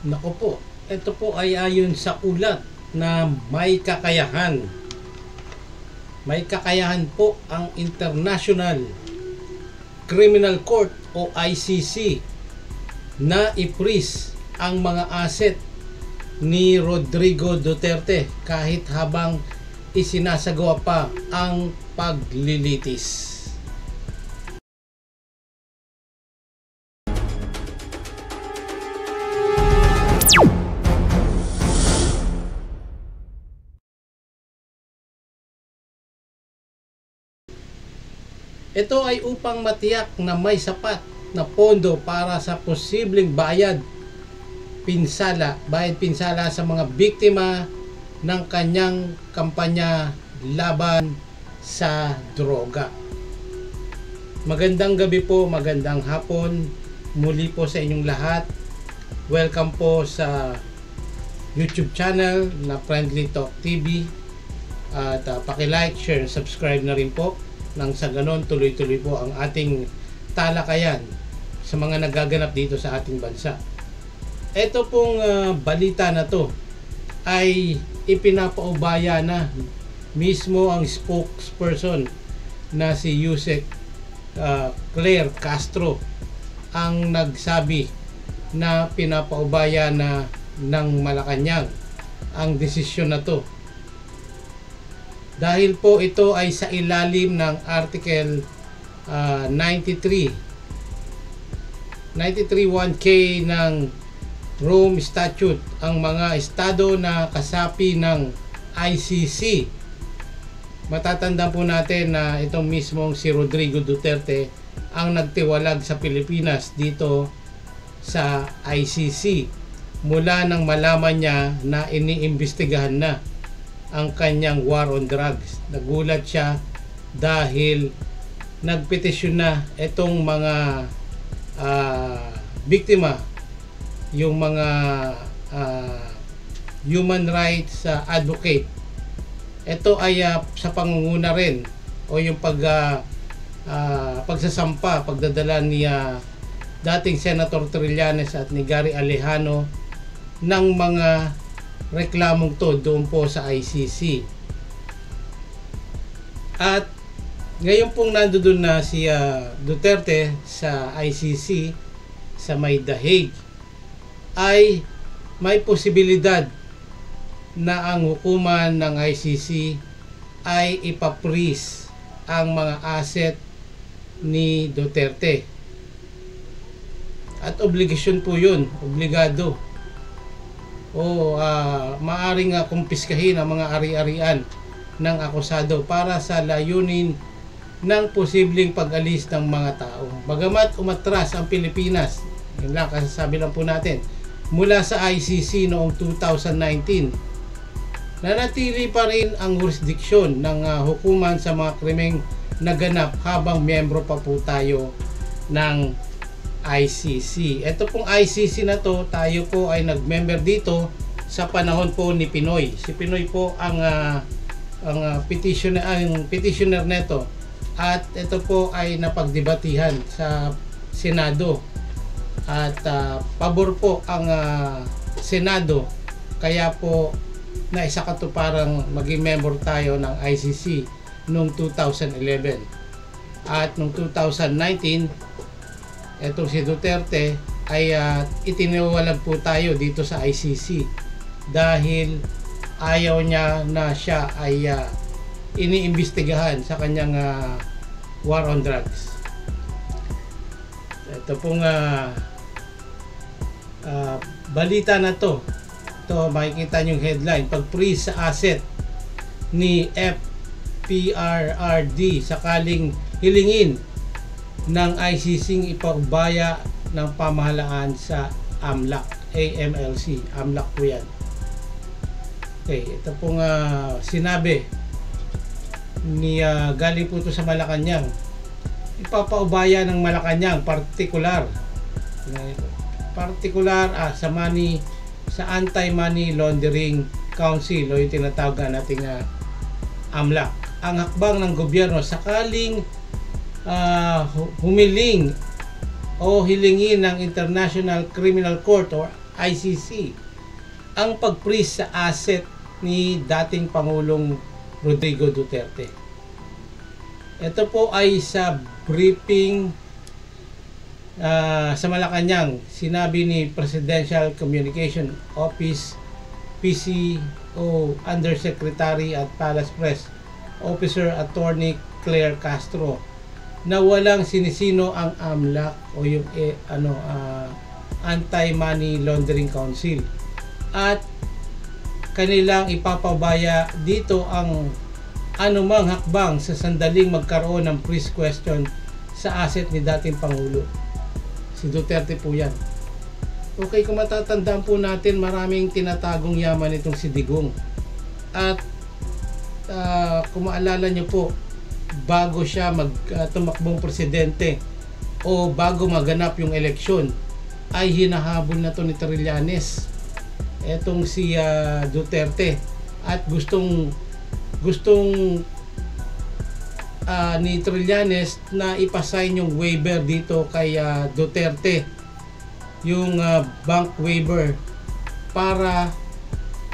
Nako po, ito po ay ayon sa ulat na may kakayahan. May kakayahan po ang International Criminal Court o ICC na i-freeze ang mga asset ni Rodrigo Duterte kahit habang isinasagawa pa ang paglilitis. Ito ay upang matiyak na may sapat na pondo para sa posibleng bayad pinsala sa mga biktima ng kanyang kampanya laban sa droga. Magandang gabi po, magandang hapon muli po sa inyong lahat. Welcome po sa YouTube channel na Friendly Talk TV at paki-like, share, subscribe na rin po nang sa ganon tuloy-tuloy po ang ating talakayan sa mga nagaganap dito sa ating bansa. Ito pong balita na to ay ipinapaubaya na mismo ang spokesperson na si Yusek Claire Castro ang nagsabi na pinapaubaya na ng Malacanang ang desisyon na to. Dahil po ito ay sa ilalim ng Article 93.1K ng Rome Statute, ang mga estado na kasapi ng ICC. Matatanda po natin na itong mismong si Rodrigo Duterte ang nagtiwalag sa Pilipinas dito sa ICC mula nang malaman niya na iniimbestigahan na ang kanyang war on drugs. Nagulat siya dahil nagpetisyon na itong mga biktima, yung mga human rights advocate. Ito ay sa pangunguna rin o yung pagdadala ni dating Senator Trillanes at ni Gary Alejano ng mga reklamong to doon po sa ICC. At ngayon pong nandoon na si Duterte sa ICC sa may The Hague, ay may posibilidad na ang hukuman ng ICC ay ipa-freeze ang mga asset ni Duterte. At obligasyon po yun, obligado. O maaring kumpiskahin ang mga ari-arian ng akusado para sa layunin ng posibleng pag-alis ng mga tao. Bagamat umatras ang Pilipinas, yun lang, kasasabi lang po natin, mula sa ICC noong 2019, nanatili pa rin ang jurisdiksyon ng hukuman sa mga krimeng naganap habang miyembro pa po tayo ng ICC. Ito pong ICC na to, tayo po ay nag-member dito sa panahon po ni Pinoy. Si Pinoy po ang petitioner neto, at ito po ay napagdebatihan sa Senado at pabor po ang Senado, kaya po naisakatuparang maging member tayo ng ICC noong 2011. At noong 2019 etong si Duterte ay itiniwalag po tayo dito sa ICC dahil ayaw niya na siya ay iniimbestigahan sa kanyang war on drugs. Ito pong balita na to, makikita nyo yung headline: pag-freeze sa asset ni FPRRD sakaling hilingin ng ICC ipagbaya ng pamahalaan sa AMLAC, AMLC, AMLAC po yan. Okay, ito pong sinabi ni galing po ito sa Malacanang. Ipapaubaya ng Malacanang partikular sa Anti-Money Laundering Council o yung tinatawag nating AMLAC ang hakbang ng gobyerno sakaling humiling o hilingin ng International Criminal Court o ICC ang pag-freeze sa asset ni dating Pangulong Rodrigo Duterte. Ito po ay sa briefing sa Malacanang. Sinabi ni Presidential Communication Office PCO Undersecretary at Palace Press Officer Attorney Claire Castro na walang sinisino ang AMLAC o yung Anti-Money Laundering Council at kanilang ipapabaya dito ang anumang hakbang sa sandaling magkaroon ng freeze question sa asset ni dating Pangulo. Si Duterte po yan. Okay, kung matatandaan po natin, maraming tinatagong yaman itong si Digong. At kung maalala nyo po, bago siya tumakbong presidente o bago maganap yung eleksyon, ay hinahabol na to ni Trillanes etong si Duterte at gustong ni Trillanes na ipasign yung waiver dito kay Duterte, yung bank waiver, para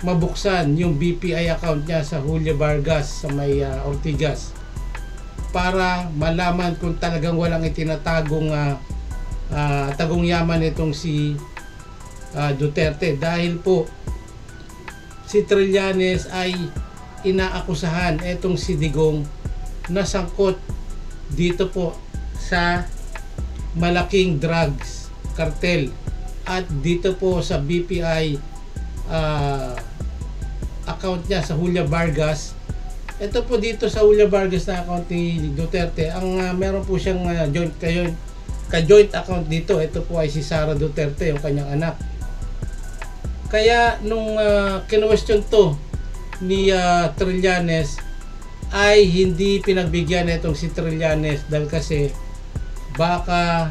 mabuksan yung BPI account niya sa Julio Vargas sa may Ortigas, para malaman kung talagang walang itinatagong tagong yaman itong si Duterte, dahil po si Trillanes ay inaakusahan etong si Digong na sangkot dito po sa malaking drugs cartel at dito po sa BPI account niya sa Julio Vargas. Ito po dito sa Julio Vargas na account ni Duterte, ang meron po siyang joint account dito. Ito po ay si Sara Duterte, yung kanyang anak. Kaya nung kinwestiyon to ni Trillanes, ay hindi pinagbigyan itong si Trillanes dahil kasi baka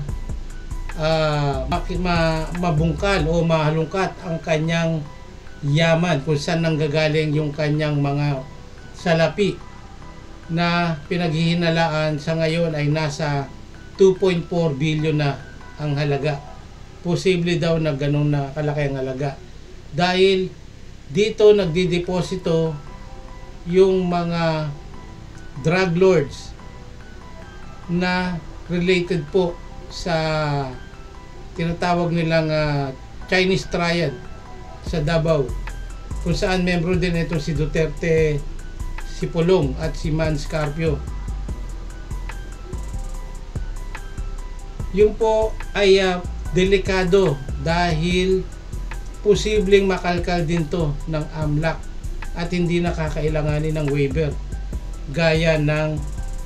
mabungkal o mahalungkat ang kanyang yaman, kung saan nanggagaling yung kanyang mga salapi na pinaghihinalaan sa ngayon ay nasa 2.4 billion na ang halaga. Posible daw na ganun na kalaki ang halaga, dahil dito nagdideposito yung mga drug lords na related po sa tinatawag nilang Chinese Triad sa Davao, kung saan membro din itong si Duterte, si Pulong at si Man Scarpio. Yung po ay delikado dahil posibleng makalkal din to ng AMLAC at hindi nakakailanganin ng waiver gaya ng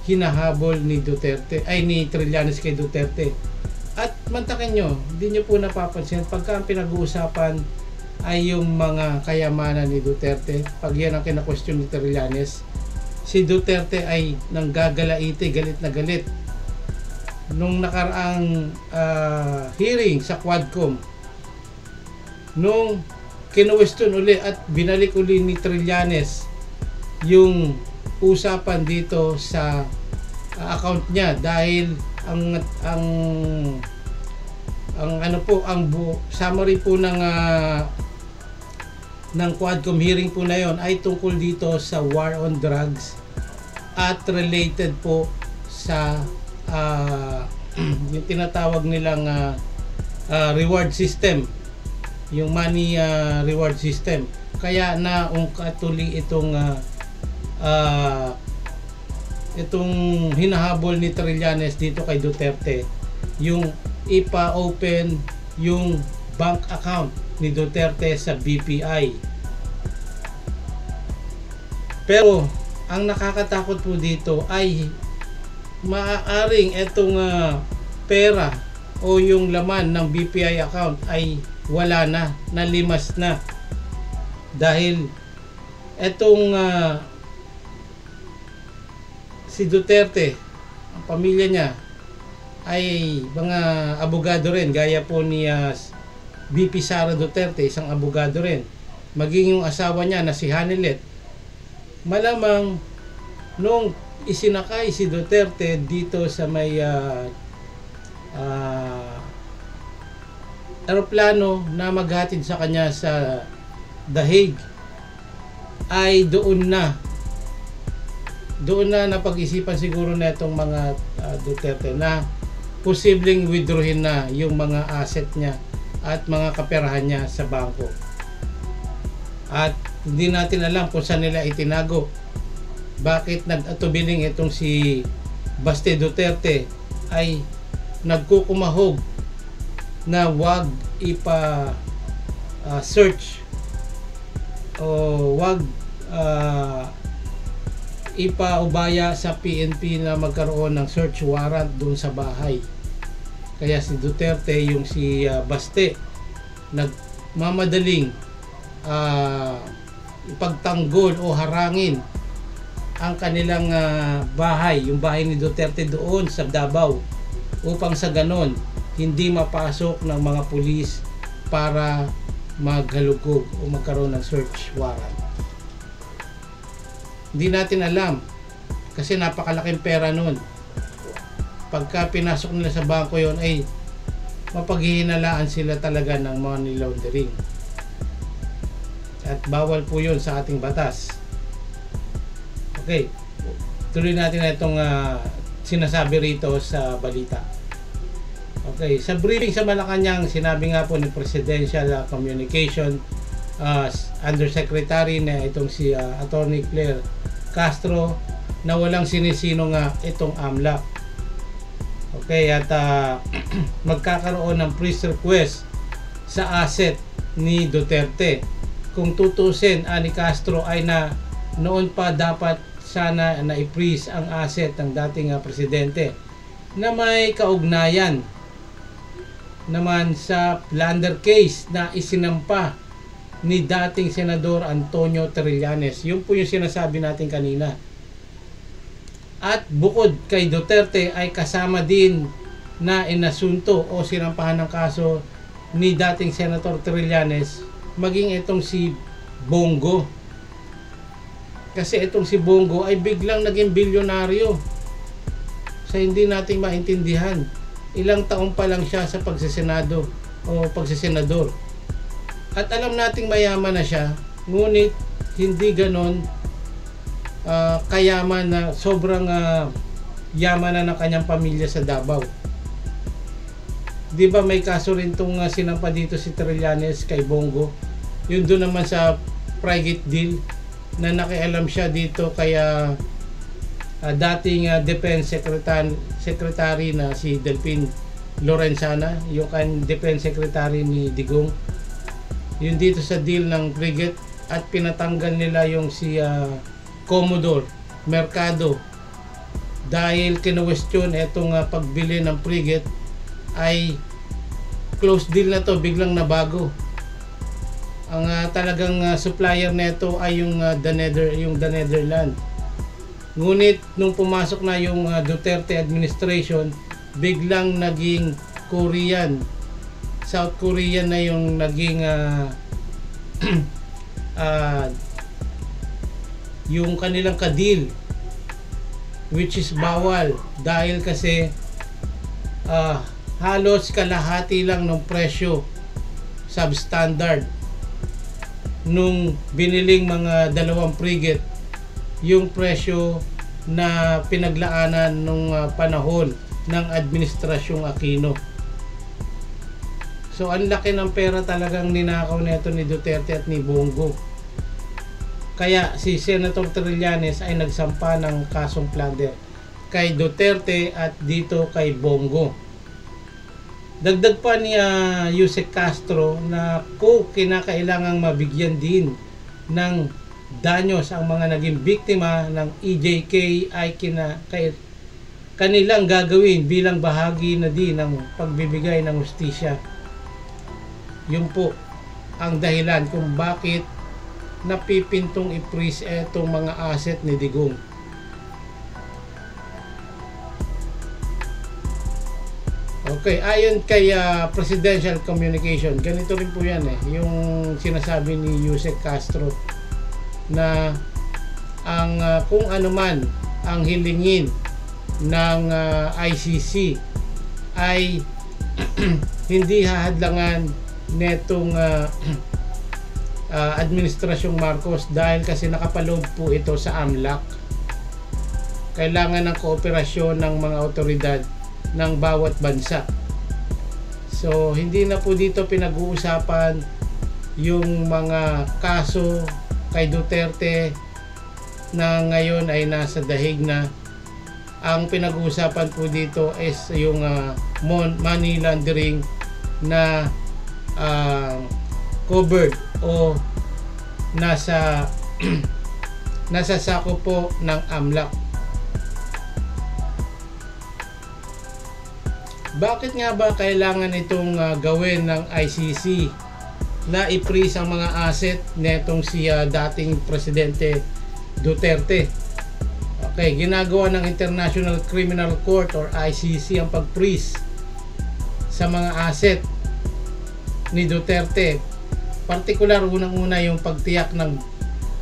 hinahabol ni Duterte ay ni Trillanes kay Duterte. At mantakin nyo, hindi nyo po napapansin pagka ang pinag-uusapan ay yung mga kayamanan ni Duterte, pag yan ang kina-question ni Trillanes, si Duterte ay nanggagalaiti, galit na galit. Nung nakaraang hearing sa Quadcom, nung kinuwestiyon uli at binalik uli ni Trillanes yung usapan dito sa account niya, dahil ang summary po ng Quadcom hearing po na yon ay tungkol dito sa war on drugs at related po sa yung tinatawag nilang reward system, yung money reward system. Kaya naungkatuli itong hinahabol ni Trillanes dito kay Duterte, yung ipa-open yung bank account ni Duterte sa BPI. Pero ang nakakatakot po dito ay maaaring itong pera o yung laman ng BPI account ay wala na, nalimas na, dahil itong si Duterte, ang pamilya niya ay mga abogado rin, gaya po ni BP Sara Duterte, isang abogado rin, maging yung asawa niya na si Hanilet. Malamang nung isinakay si Duterte dito sa may eroplano na maghatid sa kanya sa The Hague ay doon na napag-isipan siguro na itong mga Duterte na posibleng withdrawin na yung mga asset niya at mga kaperahan niya sa bangko. At hindi natin alam kung saan nila itinago. Bakit nag-atubiling itong si Baste Duterte ay nagkukumahog na wag search o wag ipaubaya sa PNP na magkaroon ng search warrant doon sa bahay. Kaya si Duterte, yung si Baste, nagmamadaling ipagtanggol o harangin ang kanilang bahay, yung bahay ni Duterte doon sa Davao, upang sa ganon hindi mapasok ng mga pulis para maghalugog o magkaroon ng search warrant. Hindi natin alam kasi napakalaking pera nun. Pagka pinasok nila sa bangko yon ay mapaghihinalaan sila talaga ng money laundering. At bawal po yun sa ating batas. Okay, tuloy natin na itong sinasabi rito sa balita. Okay, sa briefing sa Malacanang, sinabi nga po ni Presidential Communication Undersecretary na itong si Attorney Claire Castro na walang sinisino nga itong AMLAC. Okay, at magkakaroon ng freeze request sa asset ni Duterte. Kung tutusin, ni Castro ay na noon pa dapat sana na i-freeze ang asset ng dating presidente na may kaugnayan naman sa plunder case na isinampa ni dating Senador Antonio Trillanes. Yun po yung sinasabi natin kanina. At bukod kay Duterte ay kasama din na inasunto o sinampahan ng kaso ni dating Senator Trillanes maging itong si Bongo. Kasi itong si Bongo ay biglang naging bilyonaryo sa hindi nating maintindihan. Ilang taon pa lang siya sa pagsisenado o pagsisenador. At alam nating mayaman na siya, ngunit hindi ganon kayaman na sobrang yaman na ng kanyang pamilya sa Davao. Di ba may kaso rin itong sinampa dito si Trillanes kay Bongo? Yun doon naman sa private deal na nakialam siya dito kaya dating Defense Secretary na si Delphine Lorenzana, yung Defense Secretary ni Digong. Yun dito sa deal ng frigate at pinatanggal nila yung si Commodore Mercado dahil kinwestiyon itong pagbili ng frigate ay close deal na to, biglang nabago. Ang talagang supplier nito ay yung the Netherlands. Ngunit nung pumasok na yung Duterte administration, biglang naging Korean, South Korea na yung naging yung kanilang kadil, which is bawal dahil kasi halos kalahati lang ng presyo substandard nung biniling mga dalawang frigate yung presyo na pinaglaanan nung panahon ng administrasyong Aquino. So ang laki ng pera talagang ninakaw nito ni Duterte at ni Bongo. Kaya si Senator Trillanes ay nagsampa ng kasong plunder kay Duterte at dito kay Bongo. Dagdag pa ni Yusek Castro na kung kinakailangang mabigyan din ng danyos ang mga naging biktima ng EJK ay kanilang gagawin bilang bahagi na din ng pagbibigay ng hustisya. Yun po ang dahilan kung bakit napipintong i-freeze etong mga asset ni Digong. Okay, ayon kay Presidential Communication, ganito rin po yan yung sinasabi ni Yusek Castro na ang kung ano man ang hilingin ng ICC ay hindi hahadlangan netong administrasyong Marcos dahil kasi nakapaloob po ito sa AMLAC. Kailangan ng kooperasyon ng mga otoridad ng bawat bansa. So hindi na po dito pinag-uusapan yung mga kaso kay Duterte na ngayon ay nasa dahig na. Ang pinag-uusapan po dito is yung money laundering na covered o nasa nasa sako po ng AMLAC. Bakit nga ba kailangan itong gawin ng ICC na i-freeze ang mga asset netong si dating Presidente Duterte? Okay, ginagawa ng International Criminal Court or ICC ang pag-freeze sa mga asset ni Duterte. Partikular, unang-una yung pagtiyak ng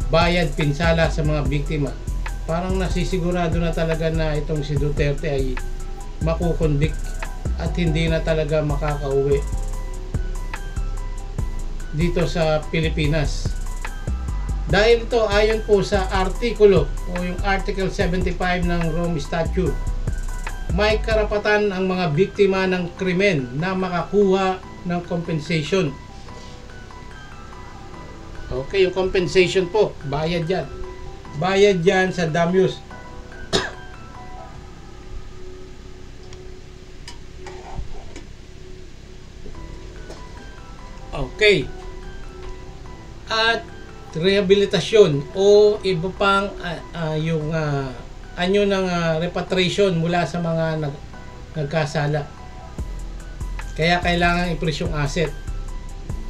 bayad pinsala sa mga biktima. Parang nasisigurado na talaga na itong si Duterte ay makukonvict at hindi na talaga makakauwi dito sa Pilipinas. Dahil ito ayon po sa artikulo o yung Article 75 ng Rome Statute, may karapatan ang mga biktima ng krimen na makakuha ng compensation. Okay, yung compensation po, bayad yan. Bayad yan sa damages. Okay. At rehabilitasyon o iba pang yung anyo ng repatriation mula sa mga nagkasala. Kaya kailangan i-freeze yung asset.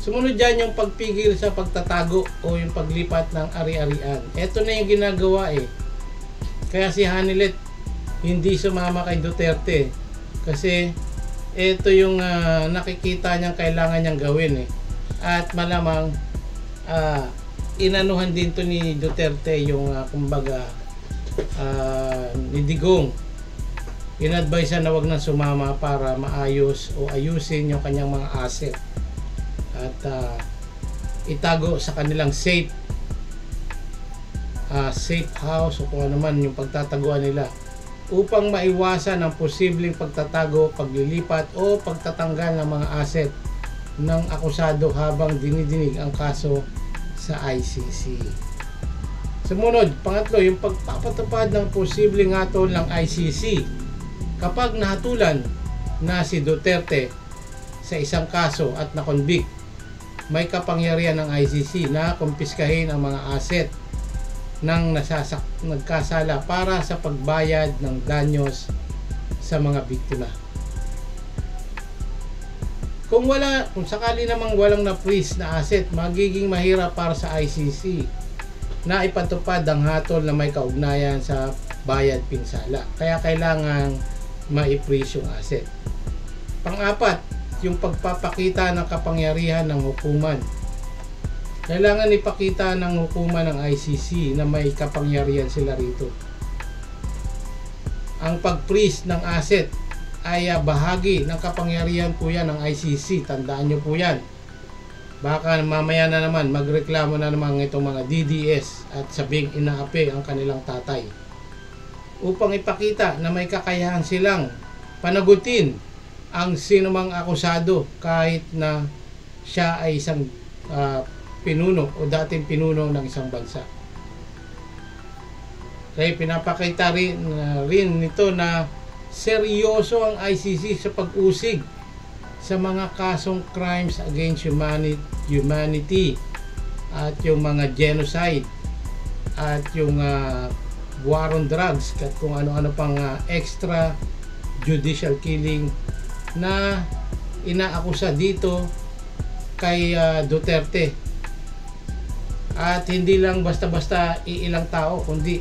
Sumunod dyan yung pagpigil sa pagtatago o yung paglipat ng ari-arian. Ito na yung ginagawa eh. Kaya si Hanilet hindi sumama kay Duterte kasi ito yung nakikita niyang kailangan niyang gawin eh. At malamang inanuhan din to ni Duterte yung kumbaga ni Digong. In-advise na wag na sumama para maayos o ayusin yung kanyang mga asset at itago sa kanilang safe house o kung ano man yung pagtataguan nila upang maiwasan ang posibleng pagtatago, paglilipat o pagtatanggal ng mga asset ng akusado habang dinidinig ang kaso sa ICC. Sumunod, pangatlo, yung pagpapatupad ng posibleng hatol ng ICC kapag nahatulan na si Duterte sa isang kaso at na-convict. May kapangyarihan ng ICC na kumpiskahin ang mga asset ng nagkasala para sa pagbayad ng danyos sa mga biktima. Kung sakali namang walang na-freeze na asset, magiging mahirap para sa ICC na ipatupad ang hatol na may kaugnayan sa bayad pinsala. Kaya kailangan ma-freeze yung asset. Pang-apat, yung pagpapakita ng kapangyarihan ng hukuman. Kailangan ipakita ng hukuman ng ICC na may kapangyarihan sila rito. Ang pag-freeze ng asset ay bahagi ng kapangyarihan po yan ng ICC. Tandaan nyo po yan. Baka mamaya na naman magreklamo na naman itong mga DDS at sabing inaapi ang kanilang tatay. Upang ipakita na may kakayahan silang panagutin ang sinumang akusado kahit na siya ay isang pinuno o dating pinuno ng isang bansa. Kaya pinapakita rin nito na seryoso ang ICC sa pag-usig sa mga kasong crimes against humanity at yung mga genocide at yung war on drugs at kung ano-ano pang extra judicial killing na inaakusa dito kay Duterte. At hindi lang basta-basta iilang tao kundi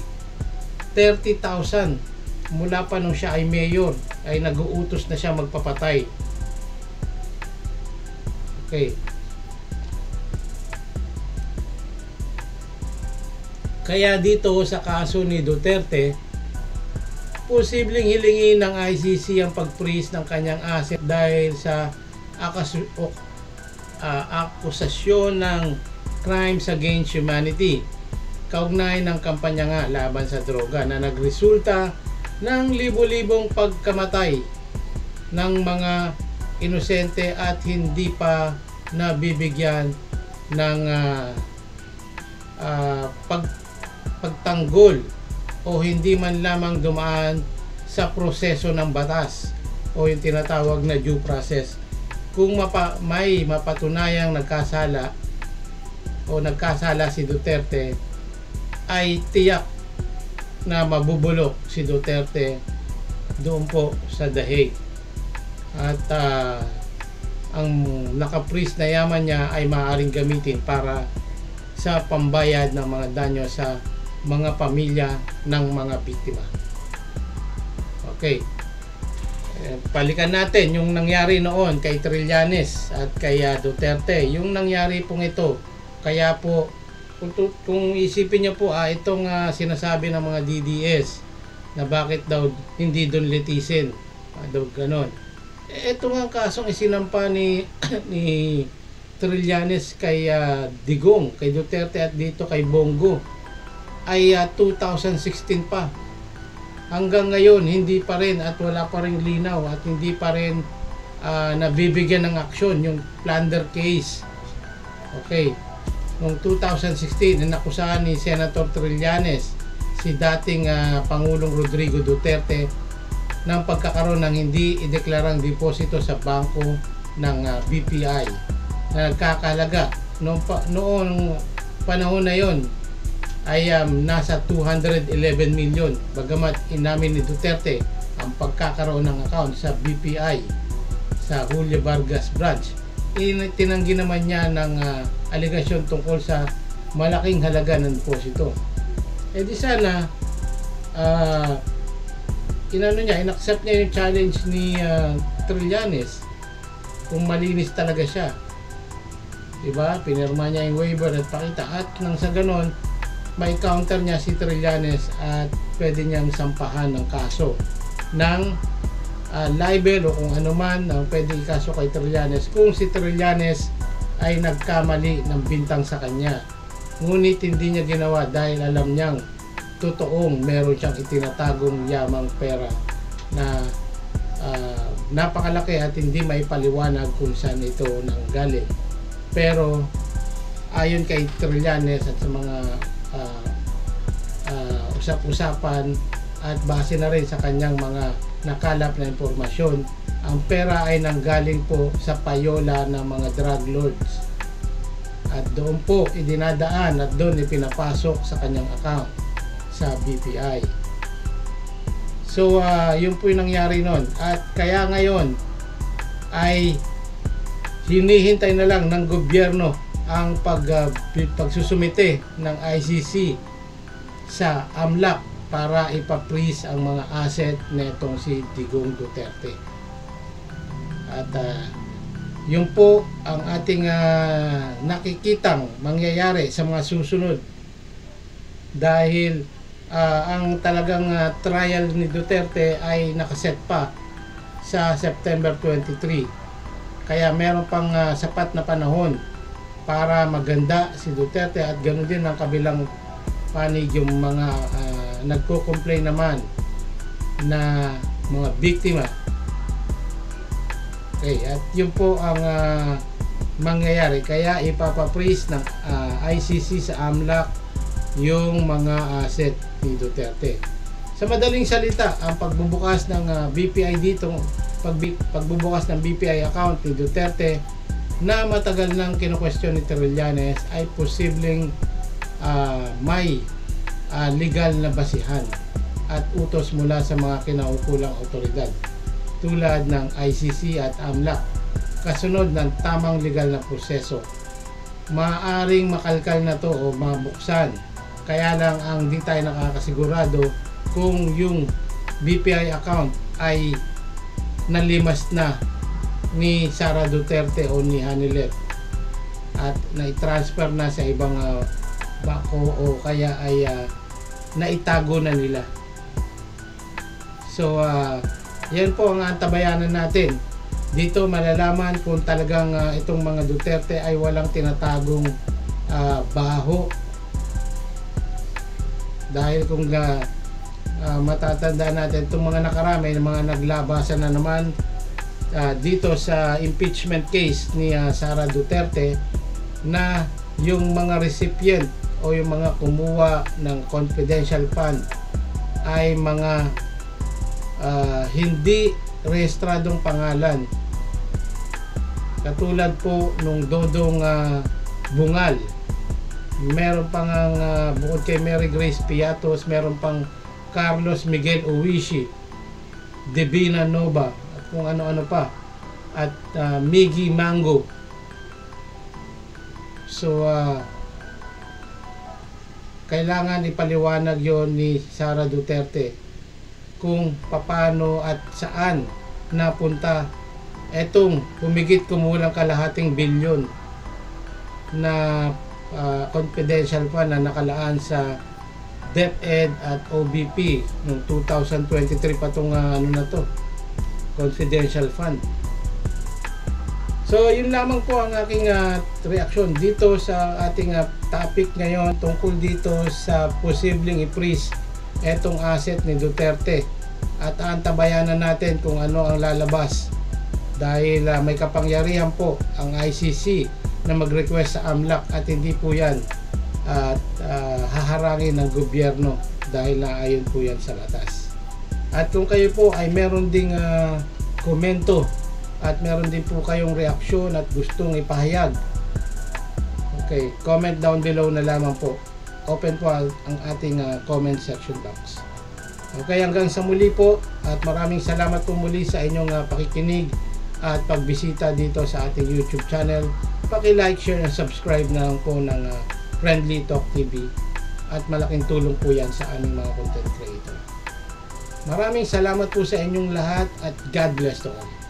30,000 mula pa nung siya ay mayor ay nag-uutos na siya magpapatay. Okay. Kaya dito sa kaso ni Duterte, posibleng hilingin ng ICC ang pag-freeze ng kanyang asset dahil sa akusasyon ng crimes against humanity kaugnay ng kampanya nga laban sa droga na nagresulta ng libo-libong pagkamatay ng mga inosente at hindi pa nabibigyan ng pagtanggol o hindi man lamang dumaan sa proseso ng batas o yung tinatawag na due process. Kung may mapatunayang nagkasala si Duterte, ay tiyak na mabubulok si Duterte doon po sa The Hague. At ang naka-freeze na yaman niya ay maaaring gamitin para sa pambayad ng mga danyo sa mga pamilya ng mga biktima. Okay. Balikan natin yung nangyari noon kay Trillanes at kay Duterte. Yung nangyari pong ito, kaya po kung isipin niyo po itong sinasabi ng mga DDS na bakit daw hindi doon litisin, daw ganon. Ito nga kasong isinampa ni Trillanes kay Digong, kay Duterte at dito kay Bongo ay 2016 pa. Hanggang ngayon hindi pa rin at wala pa rin linaw at hindi pa rin nabibigyan ng aksyon yung plunder case. Okay. Noong 2016 nakusahan ni Senator Trillanes si dating Pangulong Rodrigo Duterte ng pagkakaroon ng hindi ideklarang deposito sa bangko ng BPI na nagkakalaga noong panahon na yon ay nasa 211 million. Bagamat inamin ni Duterte ang pagkakaroon ng account sa BPI sa Julio Vargas branch, tinanggi naman niya ng aligasyon tungkol sa malaking halaga ng deposito. Di sana inaccept niya yung challenge ni Trillanes kung malinis talaga siya, diba? Pinirma niya yung waiver at pakita at nang sa ganon may counter niya si Trillanes at pwede niyang sampahan ng kaso ng libel o kung ano man ang pwede ikaso kay Trillanes kung si Trillanes ay nagkamali ng bintang sa kanya. Ngunit hindi niya ginawa dahil alam niyang totoong meron siyang itinatagong yamang pera na napakalaki at hindi maipaliwanag kung saan ito nanggaling. Pero ayon kay Trillanes at sa mga usap-usapan at base na rin sa kanyang mga nakalap na impormasyon, ang pera ay nanggaling po sa payola ng mga drug lords at doon po idinadaan at doon ipinapasok sa kanyang account sa BPI. So yun po yung nangyari nun at kaya ngayon ay hinihintay na lang ng gobyerno ang pagsusumite ng ICC sa AMLAC para ipa-freeze ang mga asset netong si Digong Duterte. At yun po ang ating nakikitang mangyayari sa mga susunod dahil ang talagang trial ni Duterte ay nakaset pa sa September 23. Kaya meron pang sapat na panahon para maganda si Duterte at ganoon din ang kabilang panig yung mga nagko-complain naman na mga biktima. Okay, at yun po ang mangyayari. Kaya ipapa-freeze ng ICC sa AMLAC yung mga asset ni Duterte. Sa madaling salita, ang pagbubukas ng BPI dito, pagbubukas ng BPI account ni Duterte na matagal nang kino-question ni Trillanes ay posibleng may legal na basihan at utos mula sa mga kinaukulang otoridad tulad ng ICC at AMLAC kasunod ng tamang legal na proseso. Maaring makalkal na to o mabuksan, kaya lang ang di tayo nakakasigurado kung yung BPI account ay nalimas na ni Sara Duterte o ni Hanilet at na-transfer na sa ibang bako o kaya ay naitago na nila. So yan po ang antabayanan natin. Dito malalaman kung talagang itong mga Duterte ay walang tinatagong baho. Dahil kung matatandaan natin itong mga nakarami, mga naglabasan na naman dito sa impeachment case ni Sara Duterte, na yung mga recipient o yung mga kumuha ng confidential fund ay mga hindi rehistradong pangalan, katulad po nung Dodong Bungal. Meron pang bukod kay Mary Grace Piatos, meron pang Carlos Miguel Uwishi, Divina Nova, at kung ano-ano pa, at Miggy Mango. So kailangan ipaliwanag yon ni Sara Duterte kung paano at saan napunta etong humigit kumulang kalahating bilyon na confidential fund na nakalaan sa DepEd at OBP noong 2023 pa itong confidential fund. So yun lamang po ang aking reaksyon dito sa ating topic ngayon tungkol dito sa posibleng i-freeze etong asset ni Duterte, at antabayanan natin kung ano ang lalabas, dahil may kapangyarihan po ang ICC na mag-request sa AMLAC at hindi po yan haharangin ng gobyerno dahil naayon po yan sa batas. At kung kayo po ay meron ding komento at meron din po kayong reaksyon at gustong ipahayag, okay, comment down below na lamang po. Open po ang ating comment section box. Okay, hanggang sa muli po, at maraming salamat po muli sa inyong pakikinig at pagbisita dito sa ating YouTube channel. Paki-like, share, and subscribe na lang po ng Friendly Talk TV, at malaking tulong po yan sa aming mga content creator. Maraming salamat po sa inyong lahat, at God bless to all.